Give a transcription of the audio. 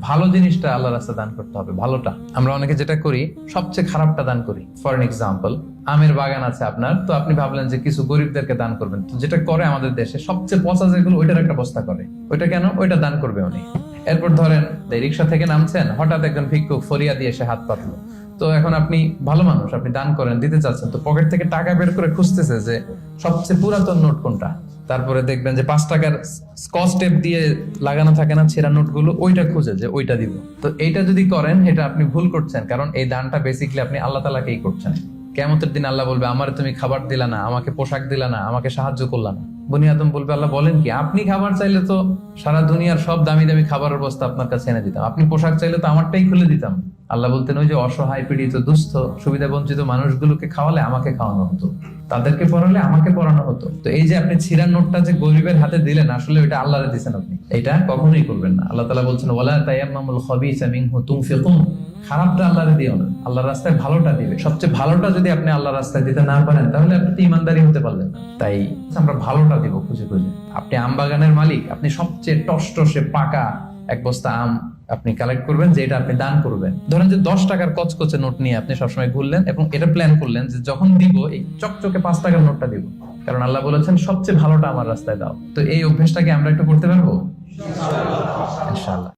ভালো জিনিসটা আল্লাহ রাস্তায় দান করতে হবে, ভালোটা। আমরা অনেকে যেটা করি, সবচেয়ে খারাপটা দান করি। ফর এন এক্সাম্পল, আমের বাগান আছে আপনার, তো আপনি ভাবলেন যে কিছু গরিবদেরকে দান করবেন। তো যেটা করে আমাদের দেশে সবচেয়ে পচা যেগুলো, ওইটার একটা বস্তা করে। ওইটা কেন? ওইটা দান করবে উনি। এরপর ধরেন রিক্সা থেকে নামছেন, হঠাৎ একজন ভিক্ষুক ফরিয়া দিয়ে এসে হাত পাতলো। তো এখন আপনি ভালো মানুষ, আপনি দান করেন, দিতে চাচ্ছেন, তো পকেট থেকে টাকা বের করে খুঁজতেছে যে সবচেয়ে পুরাতন নোট কোনটা। তারপরে দেখবেন যে 5 টাকার স্কচ টেপ দিয়ে লাগানো থাকে না ছেঁড়া নোট গুলো, ওইটা খুঁজে যে ওইটা দিব। তো এইটা যদি করেন, এটা আপনি ভুল করছেন, কারণ এই দানটা বেসিক্যালি আপনি আল্লাহ তাআলাকেই করছেন। কিয়ামতের দিন আল্লাহ বলবে, আমারে তুমি খাবার দিলা না, আমাকে পোশাক দিলা না, আমাকে সাহায্য করলা না। বনি আদম বলবে, আল্লাহ বলেন কি? আপনি খাবার চাইলে তো সারা দুনিয়ার সব দামি দামি খাবারের বস্তা আপনার কাছে এনে দিতাম, আপনি পোশাক চাইলে তো আমারটাই খুলে দিতাম। আল্লাহ বলতেন, ওই যে অসহায়, পীড়িত, দুস্থ, সুবিধা বঞ্চিত মানুষগুলোকে খাওয়ালে আমাকে খাওয়ানো হতো, তাদেরকে পড়ালে আমাকে পড়ানো হতো। তো এই যে আপনি ছিঁড়ার নোটটা যে গরিবের হাতে দিলেন, আসলে ওইটা আল্লাহরে দিয়েছেন আপনি, এটা কখনোই করবেন না। আল্লাহ তাআলা বলছেন, ওয়ালা তায়াম্মামুল খাবিসা মিনহু তুনফিকুন, খারাপটা আল্লাহরে দিও না, আল্লাহর রাস্তায় ভালোটা দিবে। সবচেয়ে ভালোটা যদি আপনি আল্লাহর রাস্তায় দিতে না পারেন, তাহলে আপনি তো ইমানদারি হতে পারলেন না। তাই আমরা ভালোটা দিব খুঁজে খুঁজে। আপনি আম বাগানের মালিক, আপনি সবচেয়ে টসটসে পাকা এক বস্তা আম আপনি কালেক্ট করবেন, যে এটা আপনি দান করবেন। ধরেন যে 10 টাকার কচকচে নোট নিয়ে আপনি সবসময় ঘুরলেন এবং এটা প্ল্যান করলেন যে যখন দিব, এই চকচকে 5 টাকার নোটটা দিব, কারণ আল্লাহ বলেছেন সবচেয়ে ভালোটা আমার রাস্তায় দাও। তো এই অভ্যেসটাকে আমরা একটু করতে পারবো ইনশাআল্লাহ।